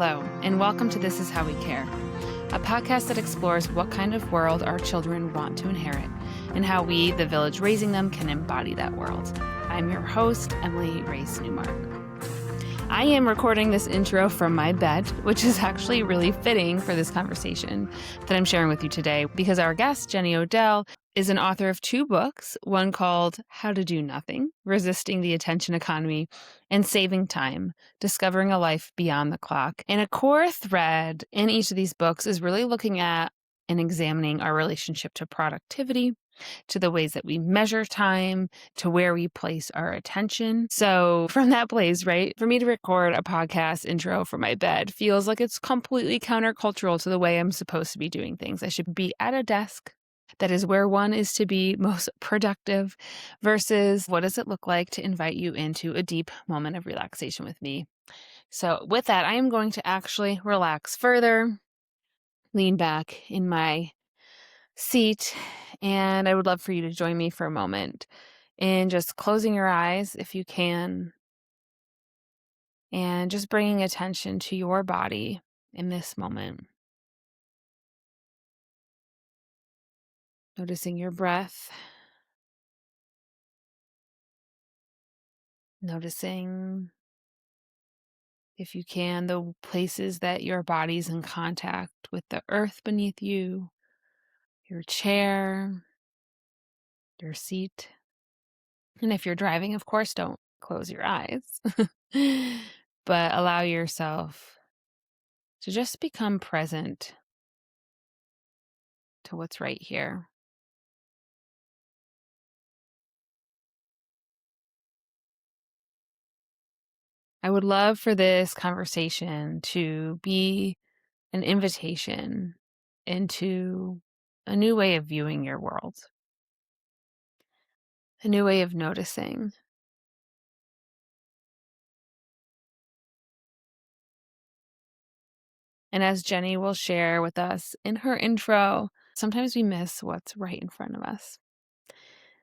Hello, and welcome to This Is How We Care, a podcast that explores what kind of world our children want to inherit and how we, the village raising them, can embody that world. I'm your host, Emily Race Newmark. I am recording this intro from my bed, which is actually really fitting for this conversation that I'm sharing with you today because our guest, Jenny Odell, is an author of 2 books, one called How to Do Nothing, Resisting the Attention Economy, and Saving Time, Discovering a Life Beyond the Clock. And a core thread in each of these books is really looking at and examining our relationship to productivity, to the ways that we measure time, to where we place our attention. So from that place, right, for me to record a podcast intro from my bed feels like it's completely countercultural to the way I'm supposed to be doing things. I should be at a desk. That is where one is to be most productive versus what does it look like to invite you into a deep moment of relaxation with me. So with that, I am going to actually relax further, lean back in my seat, and I would love for you to join me for a moment in just closing your eyes if you can, and just bringing attention to your body in this moment. Noticing your breath, noticing, if you can, the places that your body's in contact with the earth beneath you, your chair, your seat. And if you're driving, of course, don't close your eyes, but allow yourself to just become present to what's right here. I would love for this conversation to be an invitation into a new way of viewing your world, a new way of noticing. And as Jenny will share with us in her intro, sometimes we miss what's right in front of us.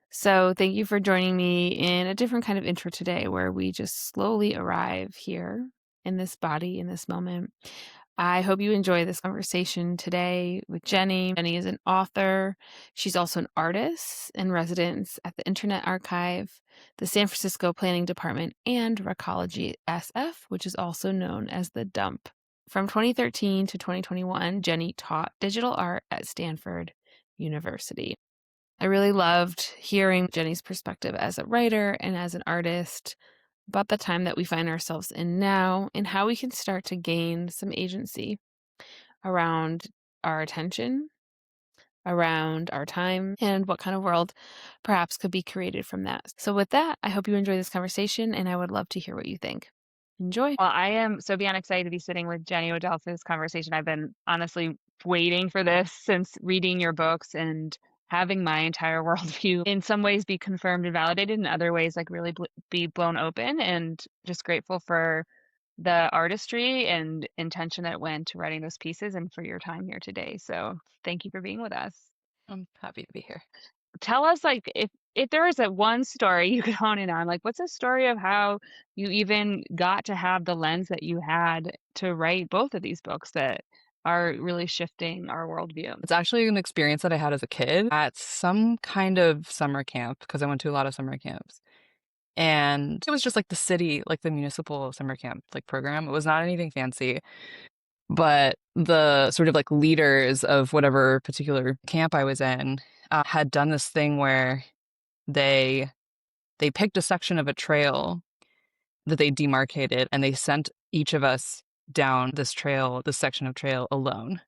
So thank you for joining me in a different kind of intro today where we just slowly arrive here in this body, in this moment. I hope you enjoy this conversation today with Jenny. Jenny is an author. She's also an artist in residence at the Internet Archive, the San Francisco Planning Department, and Recology SF, which is also known as the Dump. From 2013 to 2021, Jenny taught digital art at Stanford University. I really loved hearing Jenny's perspective as a writer and as an artist about the time that we find ourselves in now and how we can start to gain some agency around our attention, around our time, and what kind of world perhaps could be created from that. So with that, I hope you enjoy this conversation, and I would love to hear what you think. Enjoy. Well, I am so beyond excited to be sitting with Jenny Odell for this conversation. I've been honestly waiting for this since reading your books and having my entire worldview in some ways be confirmed and validated, in other ways like really be blown open. And just grateful for the artistry and intention that went to writing those pieces and for your time here today. So thank you for being with us. I'm happy to be here. Tell us, like, if there is a one story you could hone in on, like, what's a story of how you even got to have the lens that you had to write both of these books that are really shifting our worldview? It's actually an experience that I had as a kid at some kind of summer camp because I went to a lot of summer camps. And it was just like the city, like the municipal summer camp like program. It was not anything fancy, but the sort of like leaders of whatever particular camp I was in had done this thing where they picked a section of a trail that they demarcated and they sent each of us down this section of trail alone,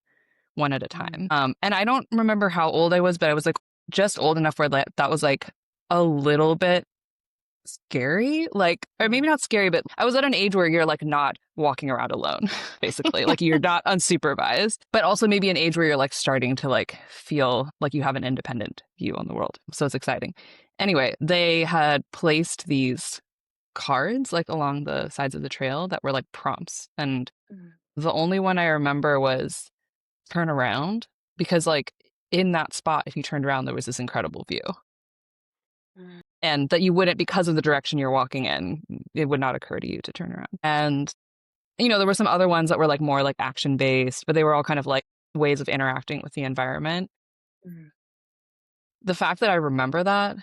one at a time. And I don't remember how old I was, but I was like just old enough where that was like a little bit scary, like, or maybe not scary, but I was at an age where you're like not walking around alone, basically. Like you're not unsupervised, but also maybe an age where you're like starting to like feel like you have an independent view on the world. So it's exciting. Anyway, they had placed these cards like along the sides of the trail that were like prompts. And the only one I remember was turn around, because like in that spot, if you turned around, there was this incredible view. And that you wouldn't, because of the direction you're walking in, it would not occur to you to turn around. And There were some other ones that were like more like action based, but they were all kind of like ways of interacting with the environment. Mhm. The fact that I remember that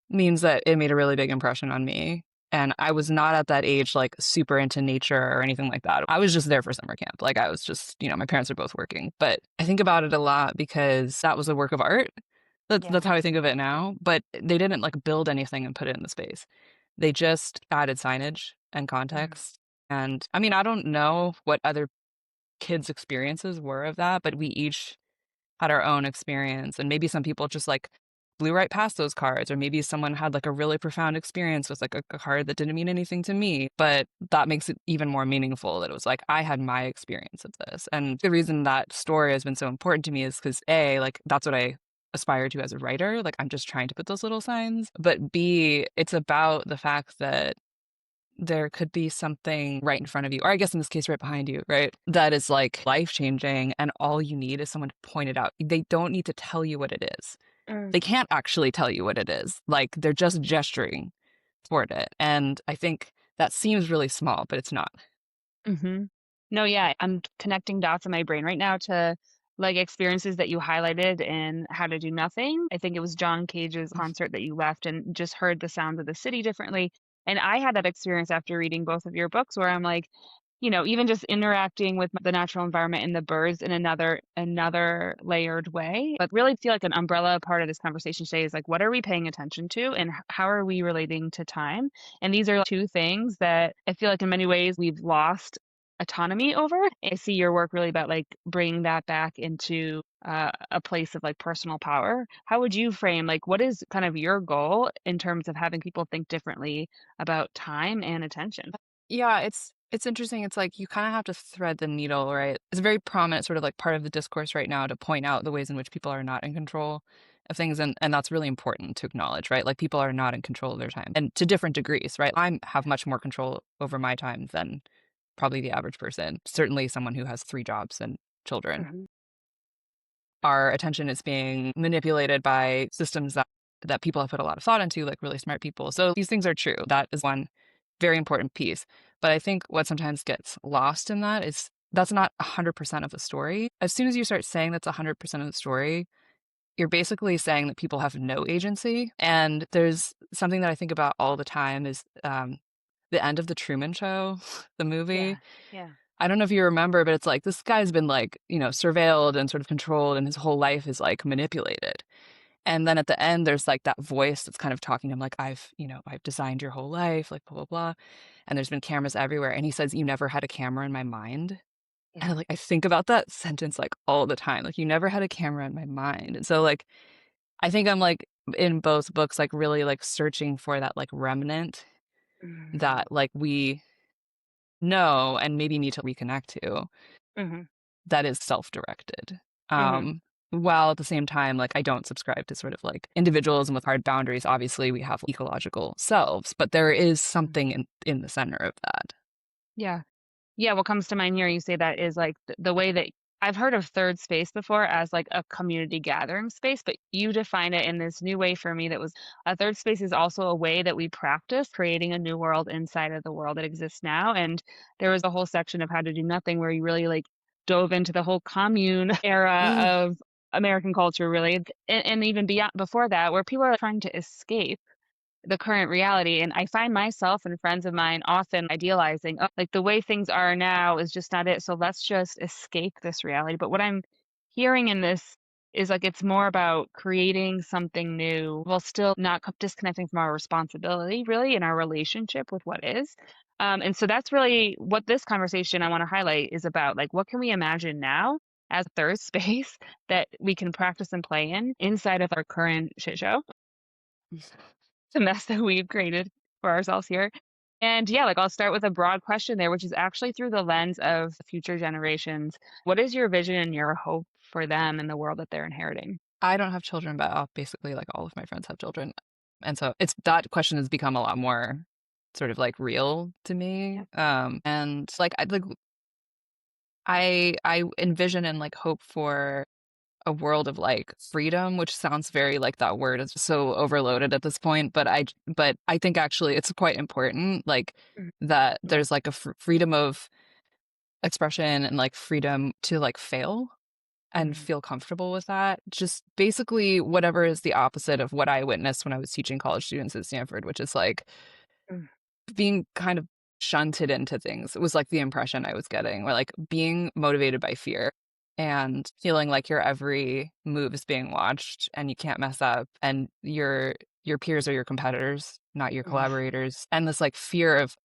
means that it made a really big impression on me. And I was not at that age like super into nature or anything like that. I was just there for summer camp. Like I was just, my parents are both working. But I think about it a lot because that was a work of art. Yeah. That's how I think of it now. But they didn't like build anything and put it in the space. They just added signage and Mhm. context. And I mean, I don't know what other kids' experiences were of that, but we each had our own experience. And maybe some people just like blew right past those cards, or maybe someone had like a really profound experience with like a card that didn't mean anything to me. But that makes it even more meaningful that it was like I had my experience of this. And the reason that story has been so important to me is because A, like that's what I aspire to as a writer. Like I'm just trying to put those little signs. But B, it's about the fact that there could be something right in front of you, or I guess in this case, right behind you, right? That is like life changing. And all you need is someone to point it out. They don't need to tell you what it is. Mm. They can't actually tell you what it is. Like they're just gesturing toward it. And I think that seems really small, but it's not. Mhm. No, yeah, I'm connecting dots in my brain right now to, like, experiences that you highlighted in How to Do Nothing. I think it was John Cage's concert that you left and just heard the sounds of the city differently, and I had that experience after reading both of your books where I'm like, even just interacting with the natural environment and the birds in another layered way. But really feel like an umbrella part of this conversation today is like, what are we paying attention to and how are we relating to time? And these are two things that I feel like in many ways we've lost autonomy over. I see your work really about like bringing that back into a place of like personal power. How would you frame like what is kind of your goal in terms of having people think differently about time and attention? Yeah, it's interesting. It's like you kind of have to thread the needle, right? It's a very prominent sort of like part of the discourse right now to point out the ways in which people are not in control of things, and that's really important to acknowledge, right? Like people are not in control of their time, and to different degrees, right? I have much more control over my time than probably the average person. Certainly someone who has 3 jobs and children. Mhm. Our attention is being manipulated by systems that people have put a lot of thought into, like really smart people. So these things are true. That is one very important piece. But I think what sometimes gets lost in that is that's not 100% of the story. As soon as you start saying that's 100% of the story, you're basically saying that people have no agency. And there's something that I think about all the time is the end of The Truman Show, the Yeah. movie. Yeah. I don't know if you remember, but it's like this guy's been like, surveilled and sort of controlled, and his whole life is like manipulated. And then at the end, there's like that voice that's kind of talking to him, like, I've designed your whole life, like, blah, blah, blah. And there's been cameras everywhere. And he says, you never had a camera in my mind. And Mhm. like, I think about that sentence like all the time. Like, you never had a camera in my mind. And so, like, I think I'm like in both books, like, really like searching for that like remnant Mhm. that like we know and maybe need to reconnect to Mhm. that is self-directed. Mhm. While at the same time, like I don't subscribe to sort of like individualism with hard boundaries. Obviously, we have ecological selves, but there is Mhm. something in the center of that. Yeah. Yeah, what comes to mind here, you say that is like the way that I've heard of third space before as like a community gathering space, but you define it in this new way for me that was a third space is also a way that we practice creating a new world inside of the world that exists now. And there was a whole section of How to Do Nothing where you really like dove into the whole commune era Mm. of American culture, really. And even beyond before that, where people are trying to escape the current reality. And I find myself and friends of mine often idealizing, oh, like the way things are now is just not it. So let's just escape this reality. But what I'm hearing in this is like it's more about creating something new while still not disconnecting from our responsibility, really, in our relationship with what is. And so that's really what this conversation I want to highlight is about. Like, what can we imagine now as a third space that we can practice and play in inside of our current shit show? The mess that we've created for ourselves here. And yeah, like I'll start with a broad question there, which is actually through the lens of future generations. What is your vision and your hope for them and the world that they're inheriting? I don't have children, but basically like all of my friends have children, and so it's that question has become a lot more sort of like real to me. Yep. And like I envision and like hope for a world of like freedom, which sounds very like that word is so overloaded at this point, but I think actually it's quite important like Mhm. that Yeah. there's like a freedom of expression and like freedom to like fail and Mm, feel comfortable with that. Just basically whatever is the opposite of what I witnessed when I was teaching college students at Stanford, which is like mm, being kind of shunted into things. It was like the impression I was getting, or like being motivated by fear and feeling like your every move is being watched and you can't mess up and your peers are your competitors, not your mm, collaborators. And this like fear of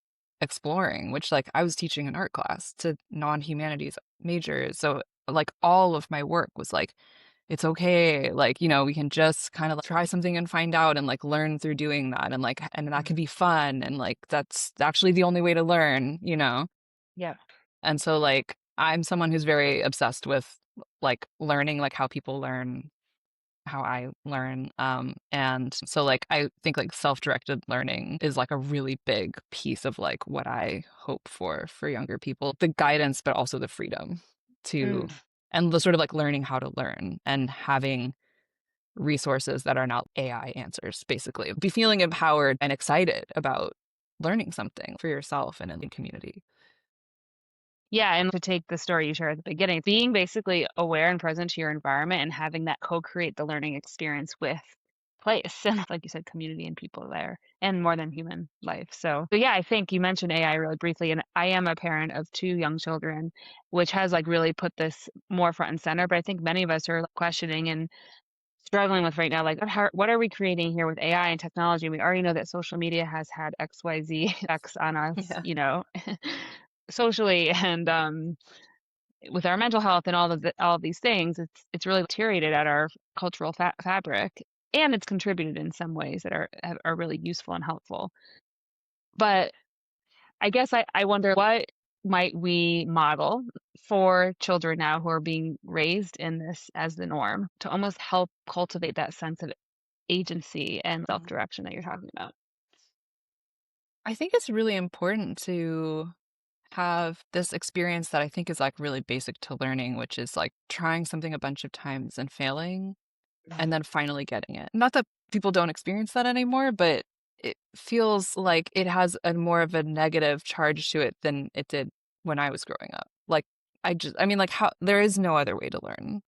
exploring, which like I was teaching an art class to non-humanities majors. So like all of my work was like it's okay. Like, we can just kind of like, try something and find out and like learn through doing that. And like, and that mm. can be fun. And like, that's actually the only way to learn. Yeah. And so, like, I'm someone who's very obsessed with like learning, like how people learn, how I learn. And so, like, I think like self directed learning is like a really big piece of like what I hope for younger people the guidance, but also the freedom Mm. to and the sort of like learning how to learn and having resources that are not AI answers, basically. Be feeling empowered and excited about learning something for yourself and in the community. Yeah, and to take the story you shared at the beginning, being basically aware and present to your environment and having that co-create the learning experience with place and like you said, community and people there and more than human life. So yeah, I think you mentioned AI really briefly, and I am a parent of two young children, which has like really put this more front and center. But I think many of us are questioning and struggling with right now, like what are we creating here with AI and technology? We already know that social media has had XYZ effects on us, Yeah. socially and with our mental health and all of these things. It's really deteriorated at our cultural fabric, and it's contributed in some ways that are really useful and helpful. But I guess I wonder what might we model for children now who are being raised in this as the norm to almost help cultivate that sense of agency and Mhm. self-direction that you're talking about. I think it's really important to have this experience that I think is like really basic to learning, which is like trying something a bunch of times and failing and then finally getting it. Not that people don't experience that anymore, but it feels like it has a more of a negative charge to it than it did when I was growing up. Like I mean like how there is no other way to learn.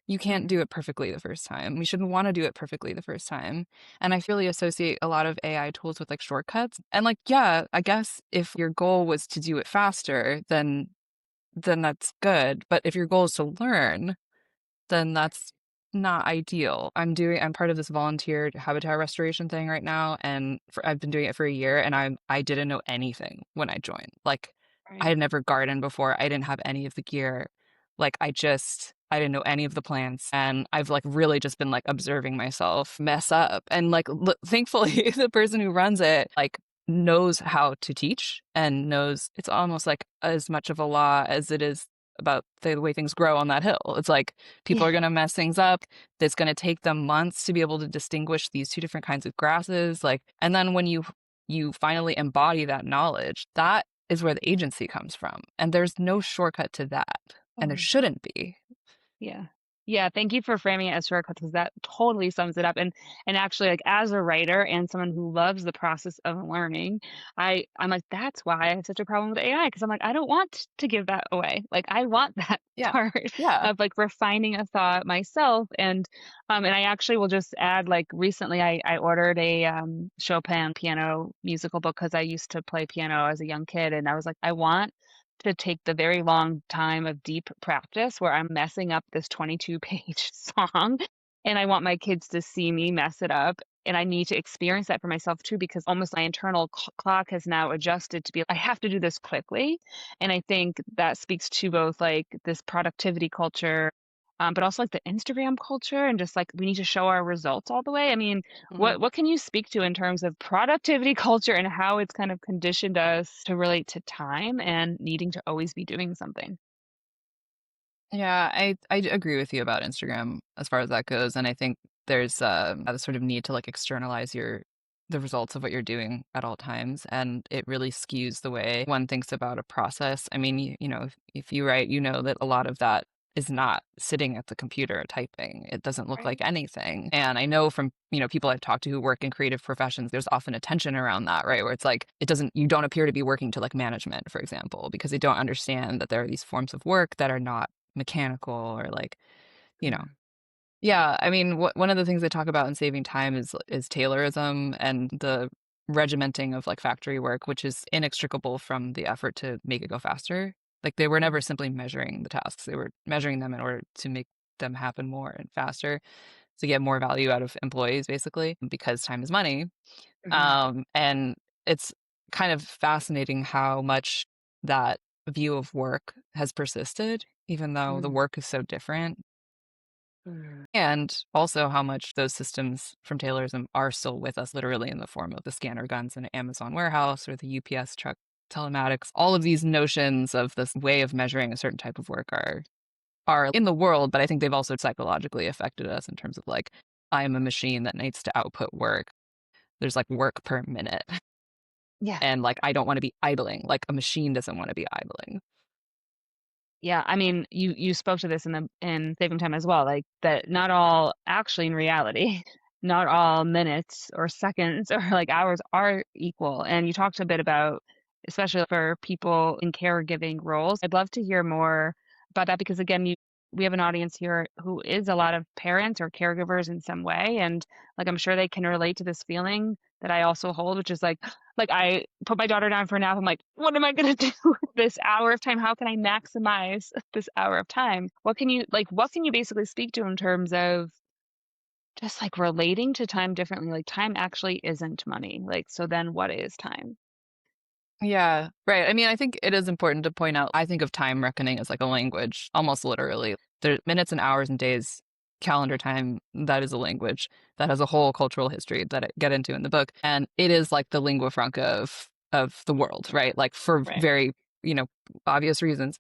You can't Mm, do it perfectly the first time. We shouldn't want to do it perfectly the first time. And I feel really associate a lot of AI tools with like shortcuts. And like, yeah, I guess if your goal was to do it faster, then that's good. But if your goal is to learn, then that's not ideal. I'm part of this volunteer habitat restoration thing right now, and I've been doing it for a year, and I didn't know anything when I joined. Like I right. had never gardened before. I didn't have any of the gear. Like I didn't know any of the plants, and I've like really just been like observing myself mess up, and like thankfully the person who runs it like knows how to teach and knows it's almost like as much of a law as it is about the way things grow on that hill. It's like people Yeah. are going to mess things up. It's going to take them months to be able to distinguish these two different kinds of grasses. Like, and then when you finally embody that knowledge, that is where the agency comes from. And there's no shortcut to that, and there Totally. shouldn't be. Yeah. Yeah, thank you for framing it as shortcuts because that totally sums it up. And actually, like as a writer and someone who loves the process of learning, I'm like, that's why I have such a problem with AI because I'm like, I don't want to give that away. Like I want that Yeah. part Yeah. of like refining a thought myself. And I actually will just add like recently I ordered a Chopin piano musical book because I used to play piano as a young kid, and I was like, I want to take the very long time of deep practice where I'm messing up this 22-page song, and I want my kids to see me mess it up. And I need to experience that for myself too, because almost my internal clock has now adjusted to be, I have to do this quickly. And I think that speaks to both like this productivity culture, but also like the Instagram culture and just like we need to show our results all the way. I mean, Mhm. what can you speak to in terms of productivity culture and how it's kind of conditioned us to relate to time and needing to always be doing something? Yeah, I agree with you about Instagram as far as that goes, and I think there's a sort of need to like externalize the results of what you're doing at all times, and it really skews the way one thinks about a process. I mean, if you write, you know that a lot of that is not sitting at the computer typing. It doesn't look like Right. anything. And I know from, people I've talked to who work in creative professions, there's often a tension around that, right? Where it's like, you don't appear to be working to like management, for example, because they don't understand that there are these forms of work that are not mechanical or like, you know. Mm. Yeah, I mean, one of the things they talk about in saving time is Taylorism and the regimenting of like factory work, which is inextricable from the effort to make it go faster. Like they were never Mm. simply measuring the tasks; they were measuring them in order to make them happen more and faster, to get more value out of employees, basically, because time is money. Mhm. And it's kind of fascinating how much that view of work has persisted, even though the Mm. work is so different. Mm. And also how much those systems from Taylorism are still with us, literally in the form of the scanner guns in an Amazon warehouse or the UPS truck telematics. All of these notions of this way of measuring a certain type of work are in the world, but I think they've also psychologically affected us in terms of like, I am a machine that needs to output work. There's like work per minute. Yeah. And like, I don't want to be idling. Like a machine doesn't want to be idling. Yeah, I mean, you spoke to this in Saving Time as well, like that not all actually in reality, not all minutes or seconds or like hours are equal. And you talked a bit about, especially for people in caregiving roles. I'd love to hear more about that because again, we have an audience here who is a lot of parents or caregivers in some way, and like I'm sure they can relate to this feeling that I also hold, which is like I put my daughter down for a nap. I'm like, what am I going to do with this hour of time? How can I maximize this hour of time? What can you basically speak to in terms of just like relating to time differently? Like time actually isn't money. Like, so then what is time? Yeah, right. I mean, I think it is important to point out, I think of time reckoning as like a language, almost literally. There's minutes and hours and days, calendar time, that is a language that has a whole cultural history that I get into in the book. And it is like the lingua franca of the world, right? Like for Right. very, obvious reasons,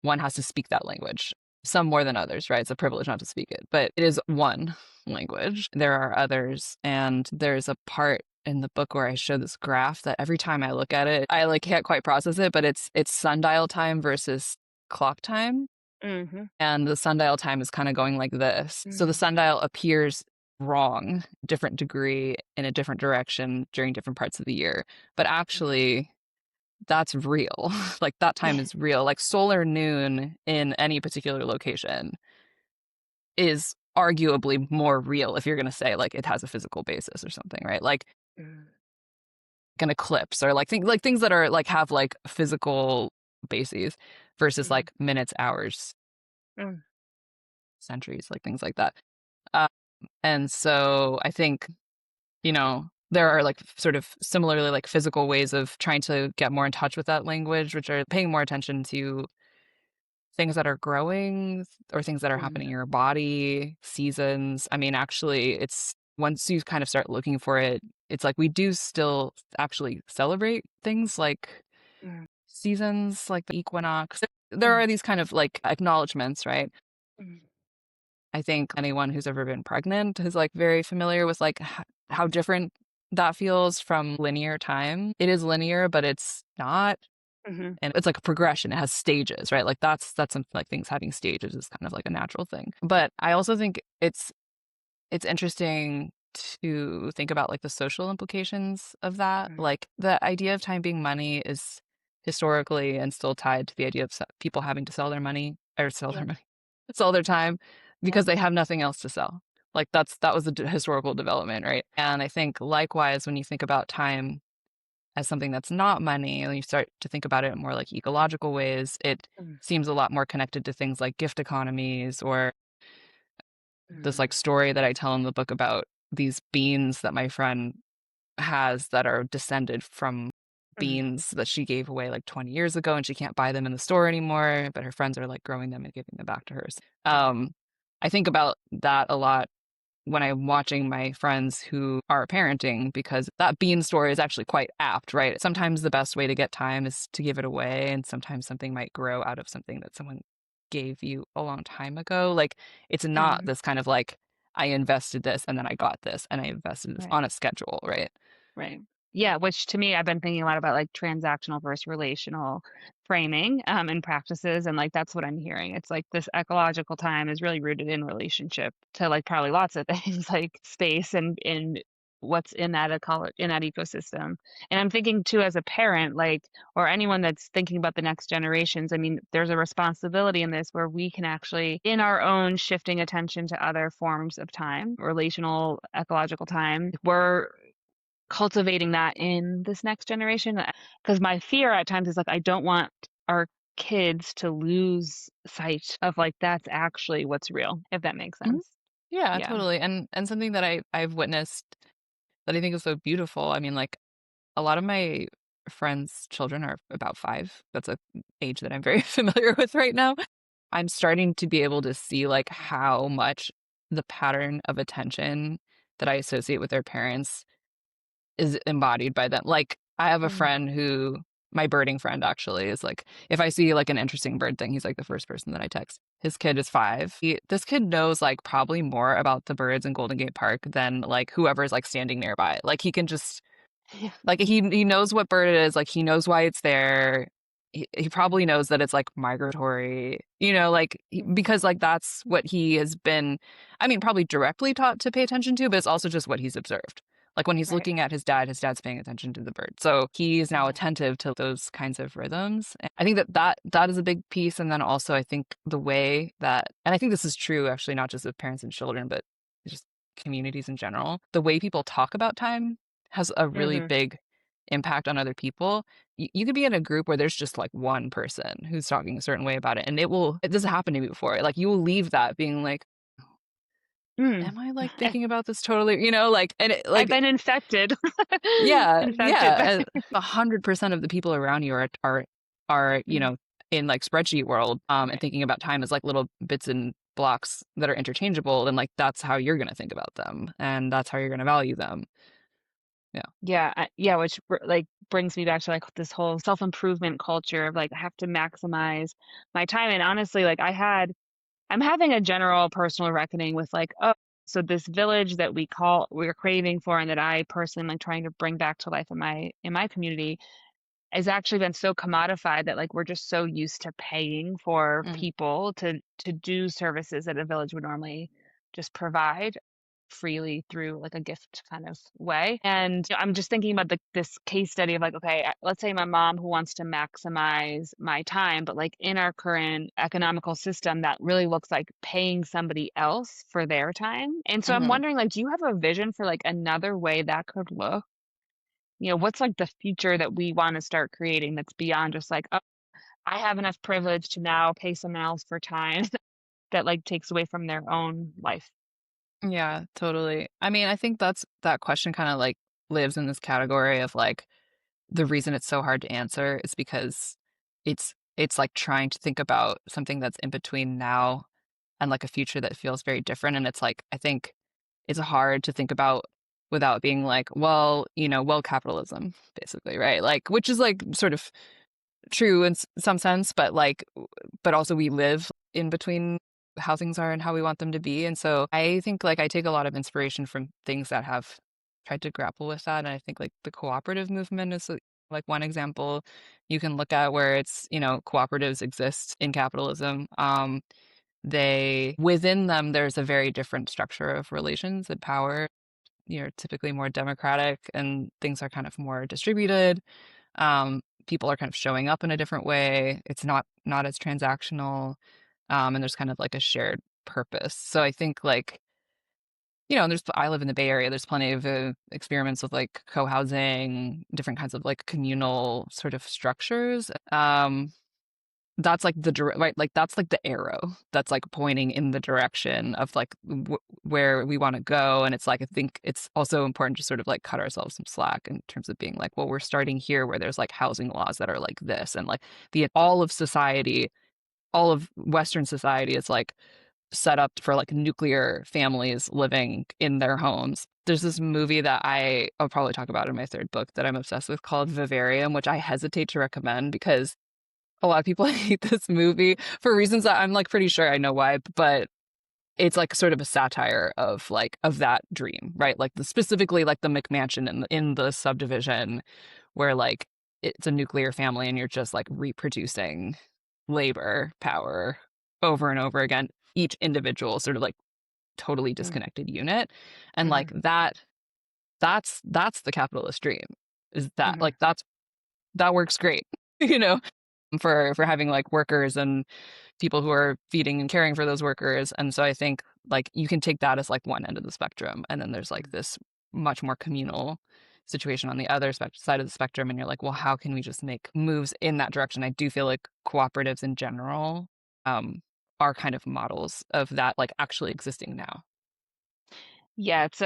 one has to speak that language. Some more than others, right? It's a privilege not to speak it, but it is one language. There are others, and there's a part in the book where I show this graph that every time I look at it, I like can't quite process it, but it's sundial time versus clock time, Mm-hmm. and the sundial time is kind of going like this. So the Mm. sundial appears wrong, different degree in a different direction during different parts of the year, but actually that's real. Like that time Yeah. is real. Like solar noon in any particular location is arguably more real if you're going to say like it has a physical basis or something, right? Like Mm. an eclipse or like things that are like have like physical bases versus Mm. like minutes, hours, Mm. centuries, like things like that. Uh, and so I think, there are like sort of similarly like physical ways of trying to get more in touch with that language, which are paying more attention to things that are growing or things that are Mm. happening in your body, seasons. I mean, actually, it's once you kind of start looking for it, it's like we do still actually celebrate things like Mm. seasons, like the equinox. There Mm. are these kind of like acknowledgments, right? Mm. I think anyone who's ever been pregnant is like very familiar with like how different that feels from linear time. It is linear, but it's not. Mm-hmm. And it's like a progression. It has stages, right? Like that's something like things having stages is kind of like a natural thing. But I also think it's interesting to think about like the social implications of that. Mm. Like the idea of time being money is historically and still tied to the idea of people having to sell their money or sell their Yep. money, sell their time Yep. because they have nothing else to sell. Like that was a historical development, right? And I think likewise when you think about time as something that's not money, and you start to think about it in more like ecological ways, it Mm. seems a lot more connected to things like gift economies or this Mm. like story that I tell in the book about these beans that my friend has that are descended from Mm. beans that she gave away like 20 years ago and she can't buy them in the store anymore, but her friends are like growing them and giving them back to her. I think about that a lot when I'm watching my friends who are parenting because that bean story is actually quite apt, right? Sometimes the best way to get time is to give it away, and sometimes something might grow out of something that someone gave you a long time ago. Like it's not Mm. this kind of like I invested this and then I got this and I invested this Right. on a schedule, right? Right. Yeah, which to me, I've been thinking a lot about like transactional versus relational framing and practices. And like that's what I'm hearing. It's like this ecological time is really rooted in relationship to like probably lots of things like space and in what's in that in that ecosystem. And I'm thinking too as a parent, like or anyone that's thinking about the next generations, I mean, there's a responsibility in this where we can actually, in our own shifting attention to other forms of time, relational, ecological time, we're cultivating that in this next generation. Because my fear at times is like, I don't want our kids to lose sight of like, that's actually what's real, if that makes Mhm. sense. Yeah, Yeah. totally. And something that I've witnessed that I think is so beautiful. I mean, like a lot of my friends' children are about 5. That's a age that I'm very familiar with right now. I'm starting to be able to see like how much the pattern of attention that I associate with their parents is embodied by them. Like I have a Mm. friend who my birding friend actually is like if I see like an interesting bird thing, he's like the first person that I text. His kid is 5. This kid knows like probably more about the birds in Golden Gate Park than like whoever's like standing nearby. Like he can just Yeah. like he knows what bird it is, like he knows why it's there. He probably knows that it's like migratory, like because like that's what he has been, I mean, probably directly taught to pay attention to, but it's also just what he's observed. Like when he's Right. looking at his dad's paying attention to the bird. So he is now Yeah. attentive to those kinds of rhythms. And I think that is a big piece. And then also I think the way that, and I think this is true actually, not just with parents and children, but just communities in general, the way people talk about time has a really Hmm. big impact on other people. You could be in a group where there's just like one person who's talking a certain way about it, and this has happened to me before. Like you will leave that being like, Mm. am I like I, thinking about this totally, like, and it, I've like, been infected. yeah, Infected. yeah, 100% of the people around you are, Mm. in like spreadsheet world, and Right. thinking about time as like little bits and blocks that are interchangeable, and like that's how you're gonna think about them, and that's how you're gonna value them. Yeah. Yeah, yeah, which like brings me back to like this whole self-improvement culture of like I have to maximize my time. And honestly, like I'm having a general personal reckoning with like, oh, so this village that we're craving for and that I personally am like trying to bring back to life in my community has actually been so commodified that like we're just so used to paying for Mm. people to do services that a village would normally just provide freely through like a gift kind of way. And I'm just thinking about this case study of like, okay, let's say my mom who wants to maximize my time, but like in our current economical system, that really looks like paying somebody else for their time. And so I'm Mhm. wondering, like, do you have a vision for like another way that could look? What's like the future that we want to start creating that's beyond just like, oh, I have enough privilege to now pay someone else for time that like takes away from their own life. Yeah, totally. I mean, I think that question kind of like lives in this category of like the reason it's so hard to answer is because it's like trying to think about something that's in between now and like a future that feels very different. And it's like I think it's hard to think about without being like, well, capitalism, basically, right? Like, which is like sort of true in some sense, but like, but also we live in between how things are and how we want them to be. And so I think like I take a lot of inspiration from things that have tried to grapple with that. And I think like the cooperative movement is like one example you can look at where it's, cooperatives exist in capitalism. They within them there's a very different structure of relations and power. You're typically more democratic and things are kind of more distributed. People are kind of showing up in a different way. It's not as transactional, and there's kind of like a shared purpose. So I think like I live in the Bay Area. There's plenty of experiments with like co-housing, different kinds of like communal sort of structures. That's like right, like that's like the arrow that's like pointing in the direction of like where we want to go. And it's like I think it's also important to sort of like cut ourselves some slack in terms of being like, well, we're starting here where there's like housing laws that are like this, and like the all of society, all of Western society is like set up for like nuclear families living in their homes. There's this movie that I'll probably talk about in my third book that I'm obsessed with called Vivarium, which I hesitate to recommend because a lot of people hate this movie for reasons that I'm like pretty sure I know why, but it's like sort of a satire of that dream, right? Like specifically like the McMansion in the subdivision where like it's a nuclear family and you're just like reproducing labor power over and over again, each individual sort of like totally disconnected unit. And like that's the capitalist dream, is that like that works great, you know, for having like workers and people who are feeding and caring for those workers. And so I think like you can take that as like one end of the spectrum, and then there's like this much more communal situation on the other side of the spectrum, and you're like, well, how can we just make moves in that direction? I do feel like cooperatives in general are kind of models of that, like actually existing now. Yeah, it's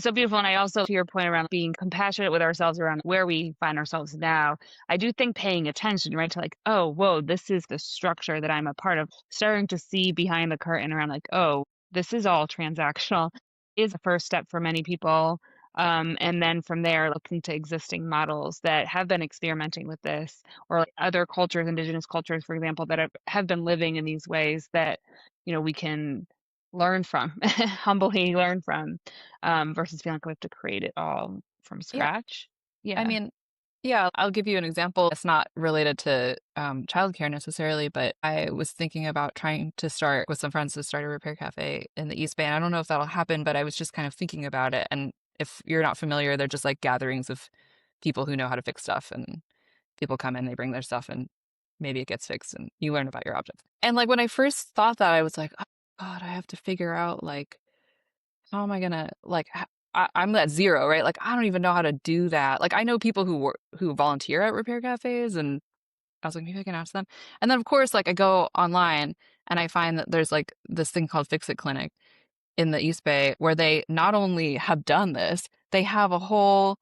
so beautiful. And I also, to your point around being compassionate with ourselves around where we find ourselves now, I do think paying attention, right, to like, oh, whoa, this is the structure that I'm a part of, starting to see behind the curtain around like, oh, this is all transactional, is the first step for many people. And then from there, looking to existing models that have been experimenting with this, or like other cultures, indigenous cultures, for example, that have been living in these ways that, we can learn from, humbly learn from, versus feeling like we have to create it all from Yeah. scratch. I Yeah. mean, yeah, I'll give you an example. It's not related to childcare necessarily, but I was thinking about trying to start with some friends to start a repair cafe in the East Bay. And I don't know if that'll happen, but I was just kind of thinking about it. And if you're not familiar, they're just like gatherings of people who know how to fix stuff, and people come in, they bring their stuff, and maybe it gets fixed, and you learn about your object. And like when I first thought that, I was like, oh God, I have to figure out like how am I gonna like I'm at zero, right? Like I don't even know how to do that. Like I know people who volunteer at repair cafes, and I was like, maybe I can ask them. And then of course, like I go online and I find that there's like this thing called Fix It Clinic in the East Bay where they not only have done this, they have a whole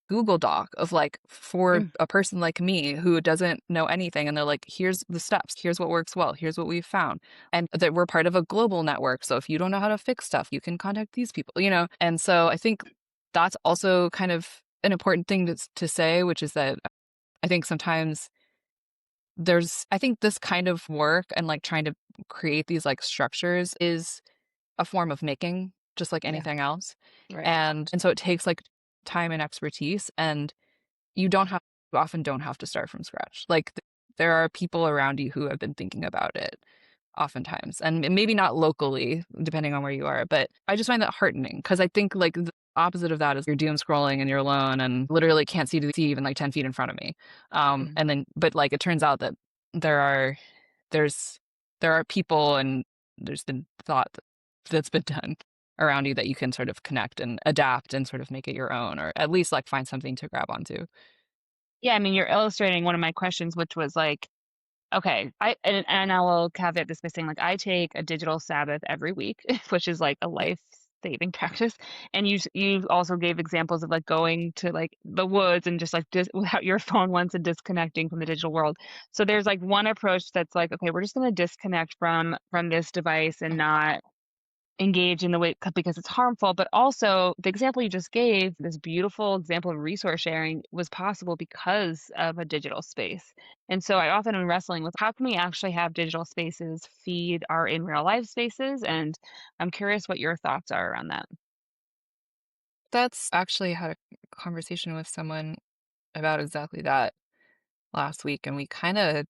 Google Doc of like for Mm. a person like me who doesn't know anything. And they're like, here's the steps, here's what works well, here's what we've found. And that we're part of a global network. So if you don't know how to fix stuff, you can contact these people, you know? And so I think that's also kind of an important thing to say, which is that I think sometimes I think this kind of work and like trying to create these like structures is a form of making, just like Yeah. anything else. Right. And so it takes like time and expertise, and you often don't have to start from scratch. Like there are people around you who have been thinking about it oftentimes, and maybe not locally, depending on where you are. But I just find that heartening, because I think like the opposite of that is you're doom scrolling and you're alone and literally can't see even like 10 feet in front of me. Mm. And then, but like it turns out that there are there's there are people, and there's been thought that's been done around you that you can sort of connect and adapt and sort of make it your own, or at least like find something to grab onto. Yeah, I mean, you're illustrating one of my questions, which was like, okay, and I will caveat this by saying, like, I take a digital Sabbath every week, which is like a life-saving practice. And you also gave examples of like going to like the woods and just like without your phone once and disconnecting from the digital world. So there's like one approach that's like, okay, we're just going to disconnect from this device and not engage in the way because it's harmful. But also the example you just gave, this beautiful example of resource sharing, was possible because of a digital space. And so I often am wrestling with how can we actually have digital spaces feed our in real life spaces, and I'm curious what your thoughts are around that. That's actually had a conversation with someone about exactly that last week, and we kind of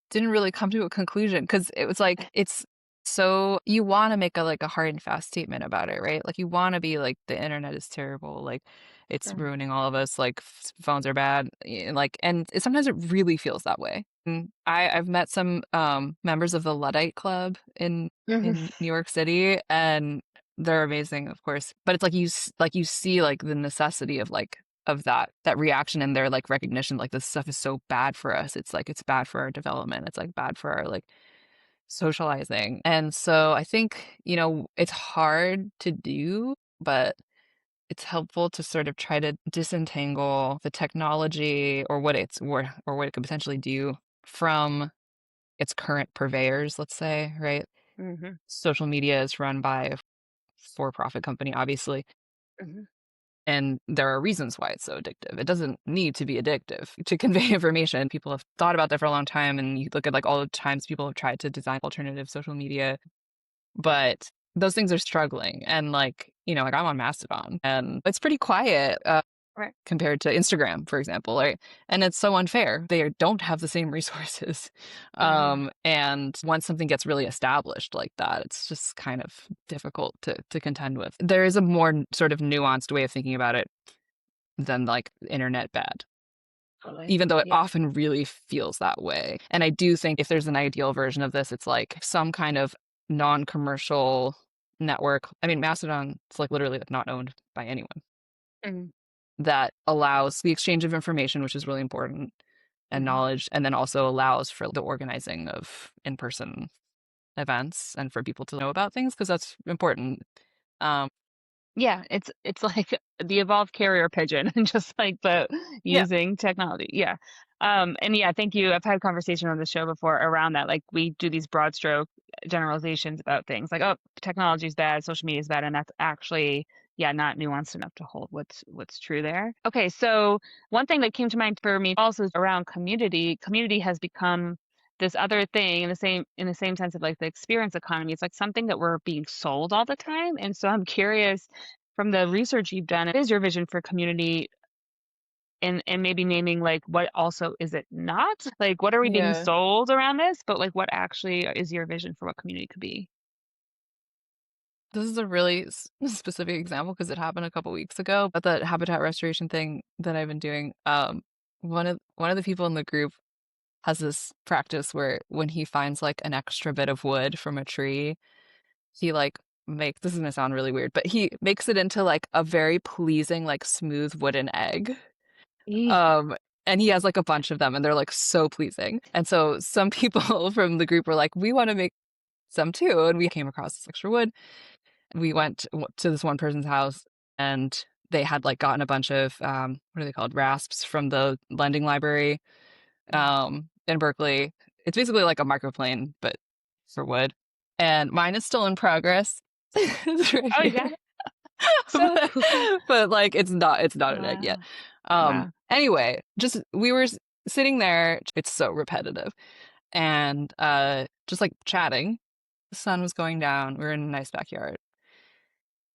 didn't really come to a conclusion, because it was like it's so you want to make a like a hard and fast statement about it, right? Like you want to be like the internet is terrible, like it's Sure. ruining all of us, like phones are bad, like, and sometimes it really feels that way. And I've met some members of the Luddite Club Mhm. in New York City, and they're amazing, of course. But it's like like you see like the necessity of like of that reaction and their like recognition, like this stuff is so bad for us. It's like it's bad for our development. It's like bad for our like socializing. And so I think, it's hard to do, but it's helpful to sort of try to disentangle the technology, or or what it could potentially do, from its current purveyors, let's say, right? Mhm. Social media is run by a for-profit company, obviously. Mhm. And there are reasons why it's so addictive. It doesn't need to be addictive to convey information. People have thought about that for a long time, and you look at like all the times people have tried to design alternative social media, but those things are struggling. And like, like I'm on Mastodon and it's pretty quiet Right. compared to Instagram, for example, right? And it's so unfair. They don't have the same resources. And once something gets really established like that, it's just kind of difficult to contend with. There is a more sort of nuanced way of thinking about it than like internet bad, even though it often really feels that way. And I do think if there's an ideal version of this, it's like some kind of non-commercial network. I mean, Mastodon, it's like literally like not owned by anyone, that allows the exchange of information, which is really important, and knowledge, and then also allows for the organizing of in-person events and for people to know about things, because that's important. Yeah, it's like the evolved carrier pigeon and just like the Yeah. using technology. Yeah. And yeah, thank you. I've had conversation on the show before around that. Like we do these broad stroke generalizations about things like, oh, technology is bad, social media is bad, and that's actually, yeah, not nuanced enough to hold what's true there. Okay, so one thing that came to mind for me also is around community. Community has become this other thing in the same sense of like the experience economy. It's like something that we're being sold all the time. And so I'm curious, from the research you've done, what is your vision for community, and maybe naming like what also is it not? Like what are we being Yeah. sold around this? But like what actually is your vision for what community could be? This is a really specific example because it happened a couple weeks ago. But the habitat restoration thing that I've been doing, one of the people in the group has this practice where when he finds like an extra bit of wood from a tree, he like this is gonna sound really weird, but he makes it into like a very pleasing, like smooth wooden egg. Eeh. Um, and he has like a bunch of them and they're like so pleasing. And so some people from the group were like, we want to make some too. And we came across this extra wood. We went to this one person's house and they had like gotten a bunch of what are they called? Rasps from the lending library in Berkeley. It's basically like a microplane, but for wood. And mine is still in progress. It's right Oh, you here. got it. So cool. But like it's not an egg yet. Wow. Wow. Anyway, just we were sitting there. It's so repetitive. And just like chatting. The sun was going down. We were in a nice backyard.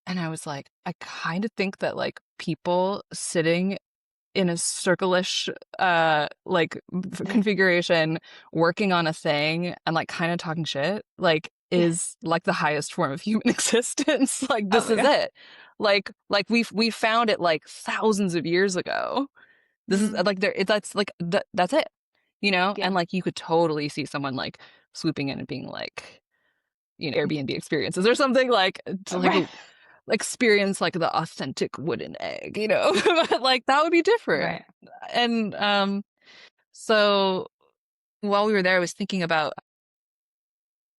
And I was like, I kind of think that like people sitting in a circle-ish configuration, working on a thing and like kind of talking shit, like is like the highest form of human existence. Like Oh this my is God. it. Like we found it like thousands of years ago. This is like that's like that's it. Yeah. And like you could totally see someone like swooping in and being like, Airbnb experiences or something like to like Right. experience like the authentic wooden egg, but like that would be different. Right. And so while we were there, I was thinking about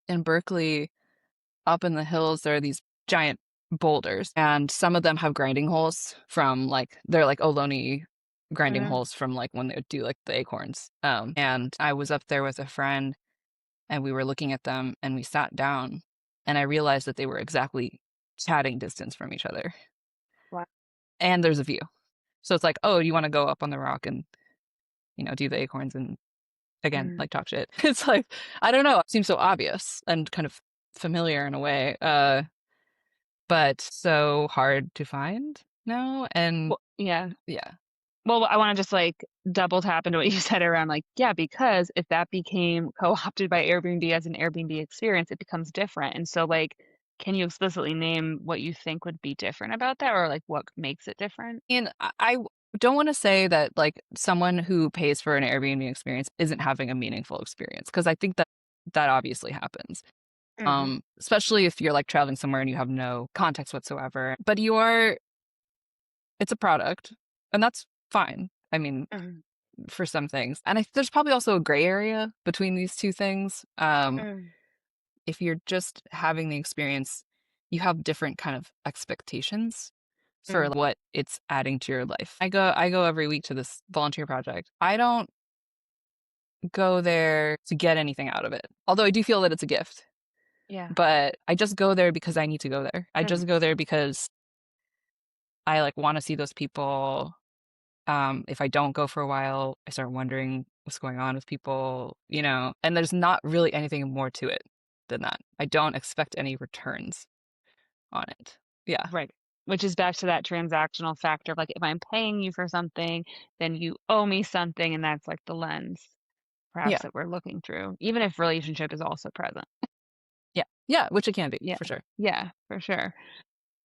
in Berkeley, up in the hills, there are these giant boulders, and some of them have grinding holes from like they're like Ohlone grinding holes from like when they would do like the acorns. And I was up there with a friend, and we were looking at them, and we sat down, and I realized that they were exactly chatting distance from each other, Wow. and there's a view. So it's like, oh, you want to go up on the rock and do the acorns and again like talk shit. It's like I don't know. It seems so obvious and kind of familiar in a way, but so hard to find now. And Well, yeah. yeah, Well, I want to just like double tap into what you said around like, yeah, because if that became co-opted by Airbnb as an Airbnb experience, it becomes different. And so like, can you explicitly name what you think would be different about that, or like what makes it different? and I don't want to say that like someone who pays for an Airbnb experience isn't having a meaningful experience, because I think that that obviously happens. Especially if you're like traveling somewhere and you have no context whatsoever, but it's a product, and that's fine. I mean, for some things. And there's probably also a gray area between these two things. If you're just having the experience, you have different kind of expectations for what it's adding to your life. I go every week to this volunteer project. I don't go there to get anything out of it, although I do feel that it's a gift. Yeah. But I just go there because I need to go there. I just go there because I like want to see those people. If I don't go for a while, I start wondering what's going on with people, and there's not really anything more to it than that. I don't expect any returns. on it. Yeah. Right. Which is back to that transactional factor of like, if I'm paying you for something, then you owe me something. And that's like the lens perhaps Yeah. that we're looking through, even if relationship is also present. Yeah. Yeah. Which it can be Yeah. for sure. Yeah, for sure.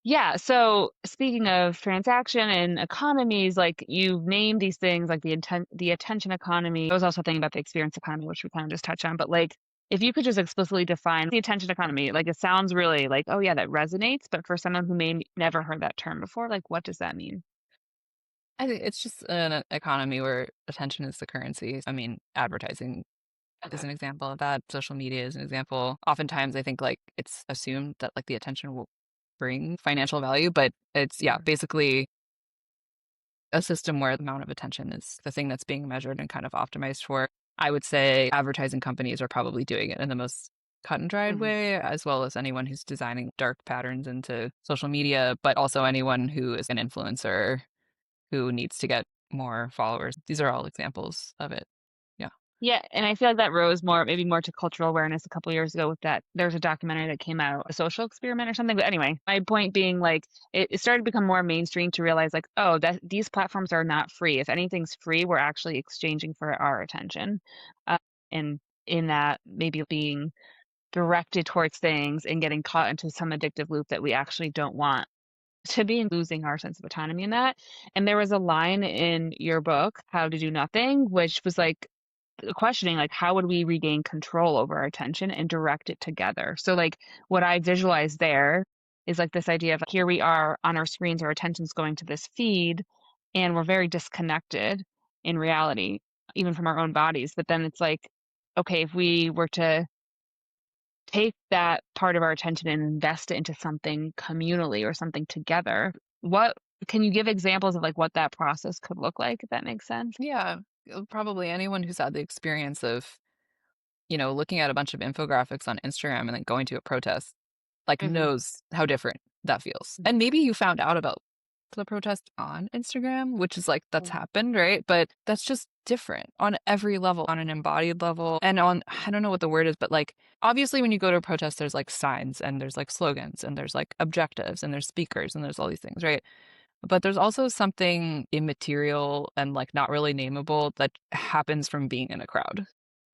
Yeah. So speaking of transaction and economies, like you've named these things like the attention economy. I was also thinking about the experience economy, which we kind of just touched on. But like if you could just explicitly define the attention economy, like it sounds really like, oh yeah, that resonates. But for someone who may never heard that term before, like what does that mean? I think it's just an economy where attention is the currency. I mean, advertising is Okay. an example of that. Social media is an example. Oftentimes, I think like it's assumed that like the attention will bring financial value, but it's yeah, Mhm. basically a system where the amount of attention is the thing that's being measured and kind of optimized for. I would say advertising companies are probably doing it in the most cut and dried Mhm. way, as well as anyone who's designing dark patterns into social media, but also anyone who is an influencer who needs to get more followers. These are all examples of it. Yeah. Yeah, and I feel like that rose more, maybe more to cultural awareness a couple years ago with that. There's a documentary that came out, a social experiment or something. But anyway, my point being like it started to become more mainstream to realize like, oh, that these platforms are not free. If anything's free, we're actually exchanging for our attention. Uh, and in that maybe being directed towards things and getting caught into some addictive loop that we actually don't want to be, and losing our sense of autonomy in that. And there was a line in your book, How to Do Nothing, which was like questioning like how would we regain control over our attention and direct it together. So like what I visualize there is like this idea of here we are on our screens, our attention's going to this feed and we're very disconnected in reality, even from our own bodies. But then it's like, okay, if we were to take that part of our attention and invest it into something communally or something together, what can you give examples of like what that process could look like, if that makes sense? Yeah. Probably anyone who's had the experience of, looking at a bunch of infographics on Instagram and then going to a protest, like Hmm. knows how different that feels. And maybe you found out about the protest on Instagram, which is like that's happened, right? But that's just different on every level, on an embodied level, and on I don't know what the word is, but like obviously when you go to a protest, there's like signs and there's like slogans and there's like objectives and there's speakers and there's all these things, right? But there's also something immaterial and like not really nameable that happens from being in a crowd.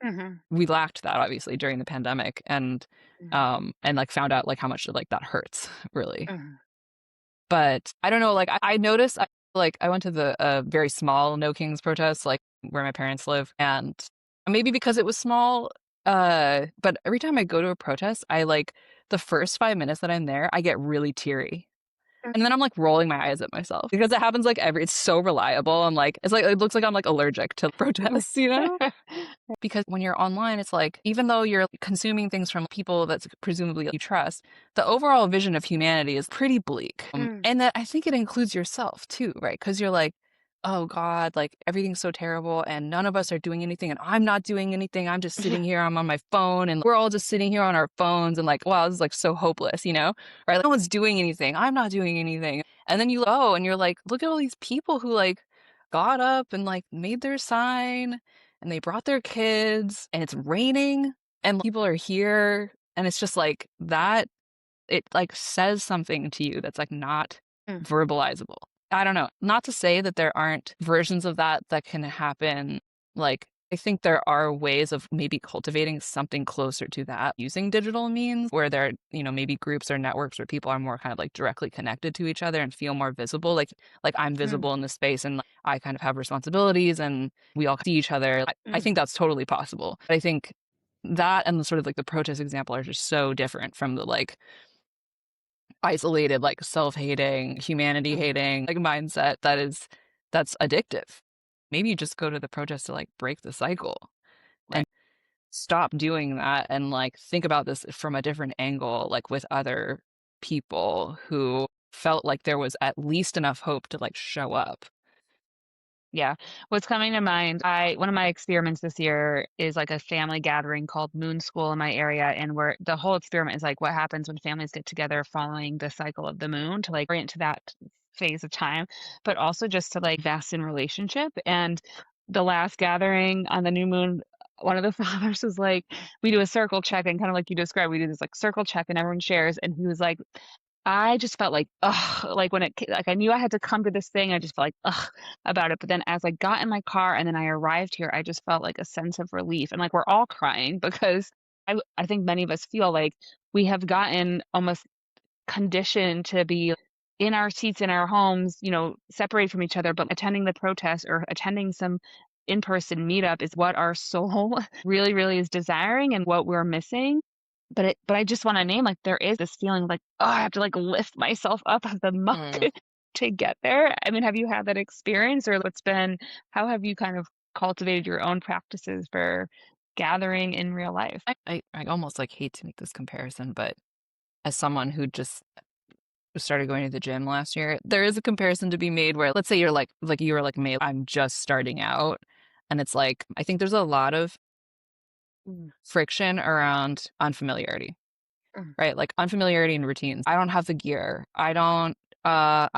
Hmm. We lacked that obviously during the pandemic and like found out like how much like that hurts really. Hmm. But I don't know, like I noticed like I went to the very small No Kings protest, like where my parents live, and maybe because it was small, but every time I go to a protest, I like the first 5 minutes that I'm there, I get really teary. And then I'm like rolling my eyes at myself because it happens like it's so reliable. I'm like, it's like, it looks like I'm like allergic to protests, you know? Because when you're online, it's like, even though you're consuming things from people that presumably you trust, the overall vision of humanity is pretty bleak. Mm. And that I think it includes yourself too, right? Because you're like, oh God, like everything's so terrible and none of us are doing anything and I'm not doing anything. I'm just sitting here, I'm on my phone and we're all just sitting here on our phones and like, wow, this is like so hopeless, right? Like, no one's doing anything. I'm not doing anything. And then you go and you're like, look at all these people who like got up and like made their sign and they brought their kids and it's raining and people are here and it's just like that it like says something to you that's like not Mm. verbalizable. I don't know. Not to say that there aren't versions of that that can happen. Like I think there are ways of maybe cultivating something closer to that using digital means where there, maybe groups or networks where people are more kind of like directly connected to each other and feel more visible. Like I'm Mm. visible in this space and like, I kind of have responsibilities and we all see each other. I think Mhm. that's totally possible. But I think that and the sort of like the protest example are just so different from the like isolated, like self-hating, Mhm. humanity-hating, like mindset that's addictive. Maybe you just go to the protest to like break the cycle and Right. stop doing that and like think about this from a different angle, like with other people who felt like there was at least enough hope to like show up. Yeah. What's coming to mind, one of my experiments this year is like a family gathering called Moon School in my area. And where the whole experiment is like what happens when families get together following the cycle of the moon to like orient to that phase of time, but also just to like invest in relationship. And the last gathering on the new moon, one of the fathers was like, we do a circle check and kind of like you described, we do this like circle check and everyone shares. And he was like, I just felt like, ugh, like like I knew I had to come to this thing. I just felt like, ugh, about it. But then as I got in my car and then I arrived here, I just felt like a sense of relief. And like we're all crying because I think many of us feel like we have gotten almost conditioned to be in our seats in our homes, separated from each other, but attending the protest or attending some in-person meetup is what our soul really, really is desiring and what we're missing. But I just want to name, like, there is this feeling like, oh, I have to like lift myself up of the muck Mm. to get there. I mean, have you had that experience, or how have you kind of cultivated your own practices for gathering in real life? I almost like hate to make this comparison, but as someone who just started going to the gym last year, there is a comparison to be made where let's say you're like you were like me, I'm just starting out. And it's like I think there's a lot of Mm, friction around unfamiliarity, mm, right? Like unfamiliarity and routines. I don't have the gear. I don't have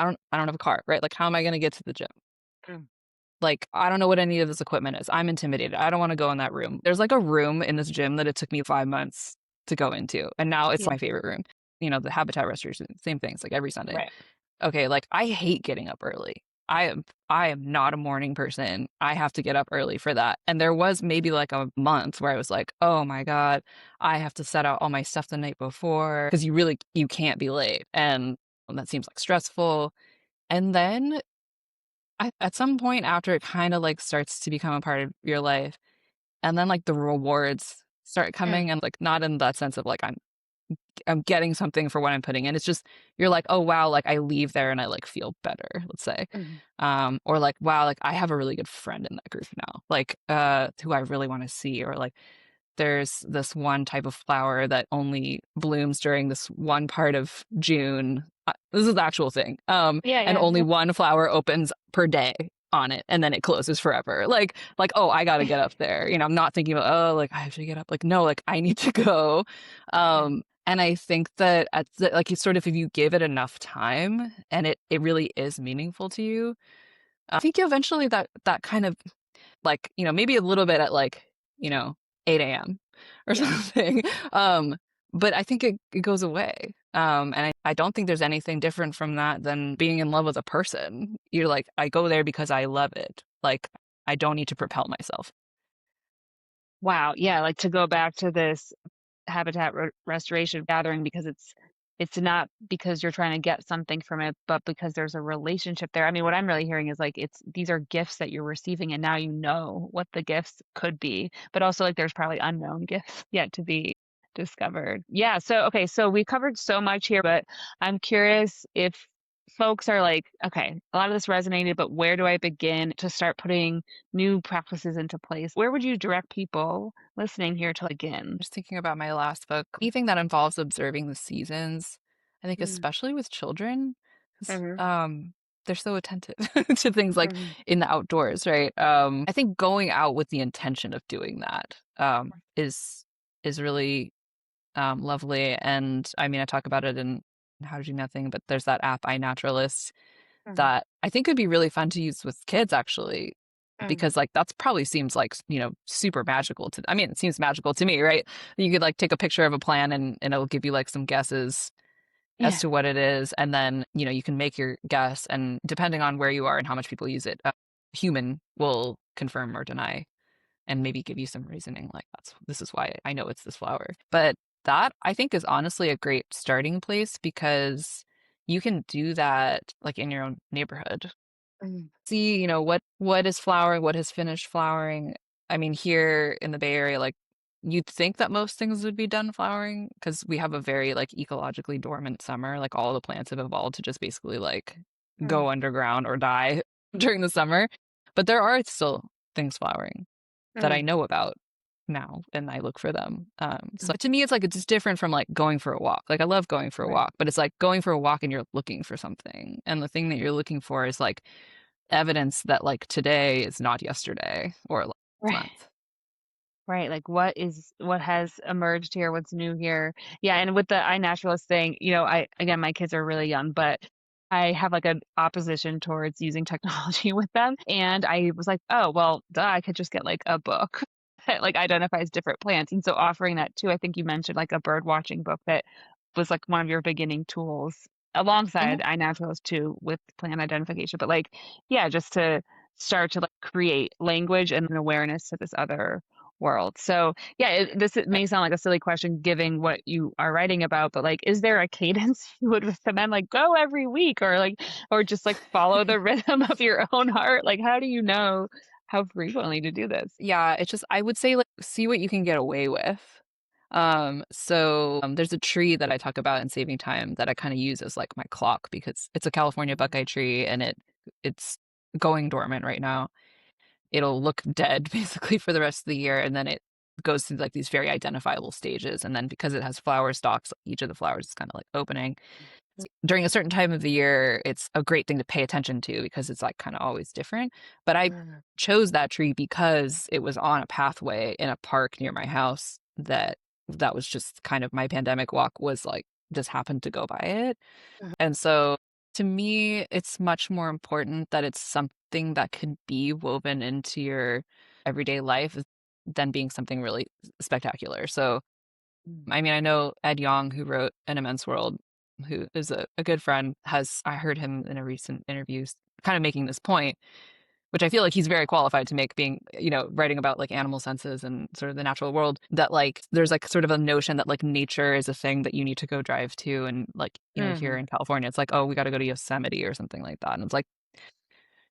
a car, right? Like how am I gonna get to the gym? mm. Like, I don't know what any of this equipment is. I'm intimidated. I don't want to go in that room. There's like a room in this gym that it took me 5 months to go into. And now it's Yeah, my favorite room. The habitat restoration, same things, like every Sunday. right. Okay, like I hate getting up early. I am not a morning person. I have to get up early for that. And there was maybe like a month where I was like, oh my God, I have to set out all my stuff the night before because you can't be late. And that seems like stressful. And then at some point after it kind of like starts to become a part of your life, and then like the rewards start Mm, coming, and like not in that sense of like I'm getting something for what I'm putting in. It's just you're like, oh wow, like I leave there and I like feel better, let's say. mm. Or like, wow, like I have a really good friend in that group now, like who I really want to see, or like there's this one type of flower that only blooms during this one part of June. This is the actual thing. Yeah, And yeah, only yeah. one flower opens per day on it, and then it closes forever. Oh, I got to get up there. I'm not thinking about, oh, like I have to get up. Like, no, like I need to go. Mm, And I think that like it's sort of if you give it enough time and it really is meaningful to you, I think eventually that kind of like, maybe a little bit at like, you know, 8 a.m. or yeah. something. But I think it goes away. And I don't think there's anything different from that than being in love with a person. You're like, I go there because I love it. Like, I don't need to propel myself. Wow. Yeah, like to go back to this restoration gathering because it's not because you're trying to get something from it, but because there's a relationship there. I mean, what I'm really hearing is like these are gifts that you're receiving and now you know what the gifts could be, but also like there's probably unknown gifts yet to be discovered. Yeah, so okay, so we covered so much here, but I'm curious if folks are like, okay, a lot of this resonated, but where do I begin to start putting new practices into place? Where would you direct people listening here to begin? Just thinking about my last book, anything that involves observing the seasons, I think Mm, especially with children, 'cause, mhm, they're so attentive to things like mhm, in the outdoors, right? I think going out with the intention of doing that is really lovely. And I mean, I talk about it in How to Do Nothing, but there's that app iNaturalist mhm, that I think would be really fun to use with kids actually, mhm. because like that's probably seems like super magical to. I mean, it seems magical to me, right? You could like take a picture of a plant and it'll give you like some guesses as Yeah. to what it is, and then you can make your guess, and depending on where you are and how much people use it, human will confirm or deny and maybe give you some reasoning like this is why I know it's this flower. But that I think is honestly a great starting place because you can do that like in your own neighborhood. Mhm, See, what is flowering, what has finished flowering. I mean, here in the Bay Area, like you'd think that most things would be done flowering because we have a very like ecologically dormant summer. Like all the plants have evolved to just basically like mhm, go underground or die during the summer. But there are still things flowering that I mhm, know about now, and I look for them. So mhm. to me, it's like it's just different from like going for a walk. Like I love going for a Right. walk, but it's like going for a walk and you're looking for something, and the thing that you're looking for is like evidence that like today is not yesterday or last Right. month. Right. Like what has emerged here, what's new here. Yeah, and with the iNaturalist thing, I again my kids are really young, but I have like an opposition towards using technology with them. And I was like, oh well, duh, I could just get like a book that like identifies different plants. And so offering that too, I think you mentioned like a bird watching book that was like one of your beginning tools alongside iNaturalist too with plant identification, but like, yeah, just to start to like create language and an awareness to this other world. So yeah, it may sound like a silly question given what you are writing about, but like, is there a cadence you would recommend, like go every week or like, or just like follow the rhythm of your own heart? Like, how do you know how frequently to do this? Yeah, it's just I would say like see what you can get away with. There's a tree that I talk about in Saving Time that I kind of use as like my clock because it's a California buckeye tree and it's going dormant right now. It'll look dead basically for the rest of the year and then it goes through like these very identifiable stages and then because it has flower stalks, each of the flowers is kind of like opening. During a certain time of the year, it's a great thing to pay attention to because it's like kind of always different. But I chose that tree because it was on a pathway in a park near my house that was just kind of my pandemic walk was like just happened to go by it. And so to me, it's much more important that it's something that can be woven into your everyday life than being something really spectacular. So I mean, I know Ed Yong, who wrote An Immense World, who is a good friend, I heard him in a recent interview kind of making this point, which I feel like he's very qualified to make being, writing about like animal senses and sort of the natural world, that like there's like sort of a notion that like nature is a thing that you need to go drive to. And like, here in California, it's like, oh, we got to go to Yosemite or something like that. And it's like,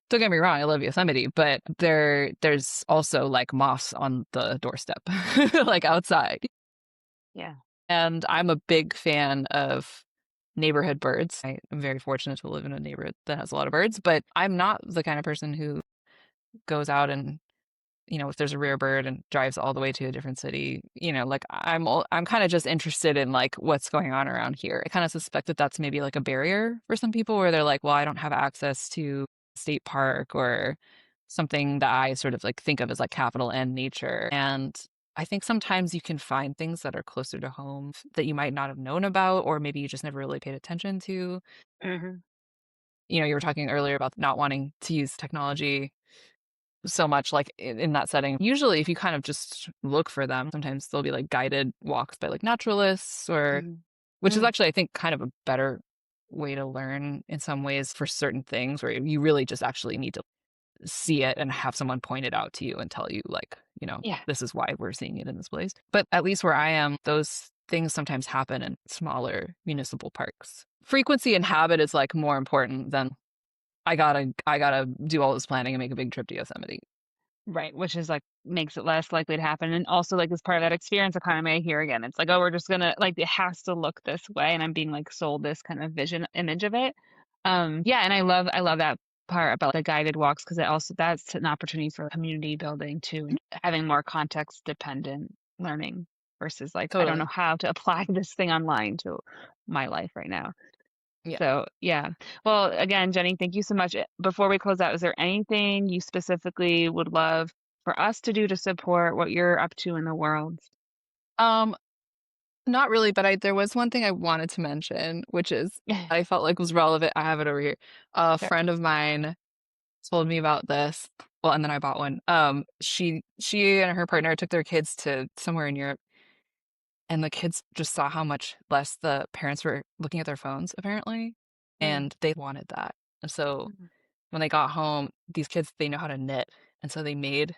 don't get me wrong, I love Yosemite, but there's also like moss on the doorstep, like outside. Yeah. And I'm a big fan of neighborhood birds. I'm very fortunate to live in a neighborhood that has a lot of birds, but I'm not the kind of person who goes out and, if there's a rare bird and drives all the way to a different city, like I'm kind of just interested in like what's going on around here. I kind of suspect that that's maybe like a barrier for some people where they're like, well, I don't have access to state park or something that I sort of like think of as like capital N nature. And I think sometimes you can find things that are closer to home that you might not have known about, or maybe you just never really paid attention to. You were talking earlier about not wanting to use technology so much like in that setting. Usually if you kind of just look for them, sometimes there'll be like guided walks by like naturalists or which is actually I think kind of a better way to learn in some ways for certain things where you really just actually need to see it and have someone point it out to you and tell you like, Yeah. this is why we're seeing it in this place. But at least where I am, those things sometimes happen in smaller municipal parks. Frequency and habit is like more important than I gotta do all this planning and make a big trip to Yosemite. Right, which is like makes it less likely to happen. And also like as part of that experience economy here again, it's like, oh, we're just gonna like it has to look this way. And I'm being like sold this kind of vision image of it. Yeah, and I love that part about the guided walks because that's an opportunity for community building too and having more context dependent learning versus like I don't know Totally. how to apply this thing online to my life right now. Yeah. So, yeah. Well, again, Jenny, thank you so much. Before we close out, is there anything you specifically would love for us to do to support what you're up to in the world? Not really, but there was one thing I wanted to mention, which is I felt like was relevant. I have it over here. A Sure. friend of mine told me about this. Well, and then I bought one. She and her partner took their kids to somewhere in Europe, and the kids just saw how much less the parents were looking at their phones, apparently, and they wanted that. And so when they got home, these kids they know how to knit, and so they made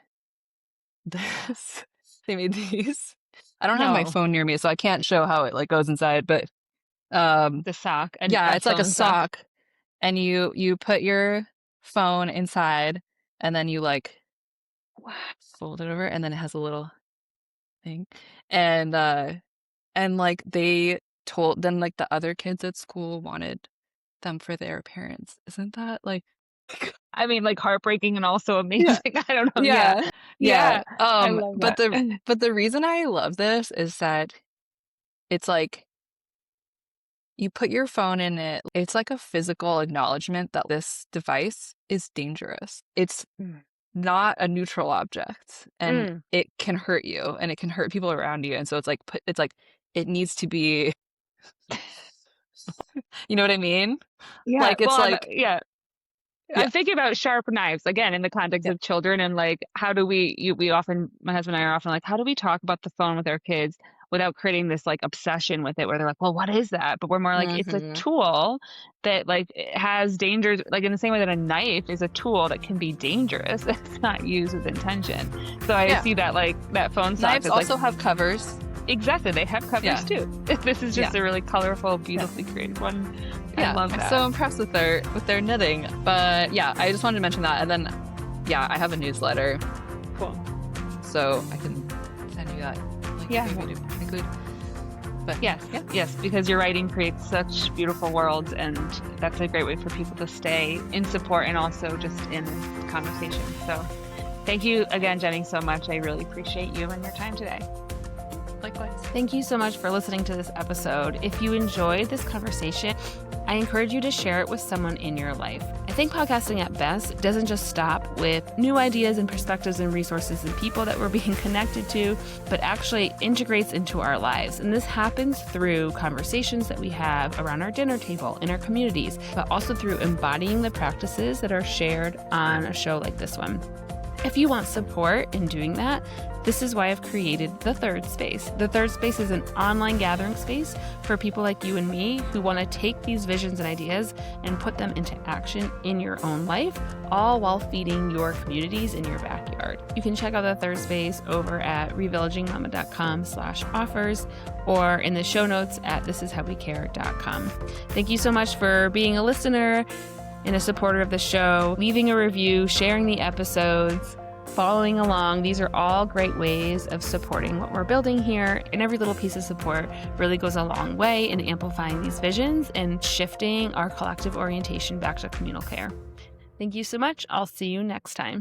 this. They made these. I don't have my No, phone near me, so I can't show how it like goes inside, but the sock. yeah, A it's like a phone sock. sock, and you put your phone inside, and then you like fold it over, and then it has a little thing, and like then like the other kids at school wanted them for their parents. Isn't that like I mean, like heartbreaking and also yeah, amazing. I don't know. Yeah. yeah, yeah. Yeah. I love But that. the reason I love this is that it's like you put your phone in it. It's like a physical acknowledgement that this device is dangerous. It's not a neutral object and it can hurt you and it can hurt people around you. And so it's like it needs to be, you know what I mean? Yeah. Like it's Well, like, yeah. yeah, I'm thinking about sharp knives again in the context yeah, of children and like how do we often my husband and I are often like how do we talk about the phone with our kids without creating this like obsession with it where they're like, well, what is that? But we're more like, it's a tool that like it has dangers, like in the same way that a knife is a tool that can be dangerous if it's not used with intention. So I see that like that phone stock Knives also have covers. Exactly. They have covers too. This is just a really colorful, beautifully created one. I love that. I'm so impressed with their knitting. But yeah, I just wanted to mention that. And then, I have a newsletter. Cool. So I can send you that. Maybe to include. But yes, because your writing creates such beautiful worlds, and that's a great way for people to stay in support and also just in conversation. So thank you again, Jenny, so much. I really appreciate you and your time today. Likewise. Thank you so much for listening to this episode. If you enjoyed this conversation, I encourage you to share it with someone in your life. I think podcasting at best doesn't just stop with new ideas and perspectives and resources and people that we're being connected to, but actually integrates into our lives. And this happens through conversations that we have around our dinner table, in our communities, but also through embodying the practices that are shared on a show like this one. If you want support in doing that, this is why I've created The Third Space. The Third Space is an online gathering space for people like you and me who want to take these visions and ideas and put them into action in your own life, all while feeding your communities in your backyard. You can check out The Third Space over at revillagingmama.com/offers or in the show notes at thisishowwecare.com. Thank you so much for being a listener and a supporter of the show, leaving a review, sharing the episodes, following along. These are all great ways of supporting what we're building here. And every little piece of support really goes a long way in amplifying these visions and shifting our collective orientation back to communal care. Thank you so much. I'll see you next time.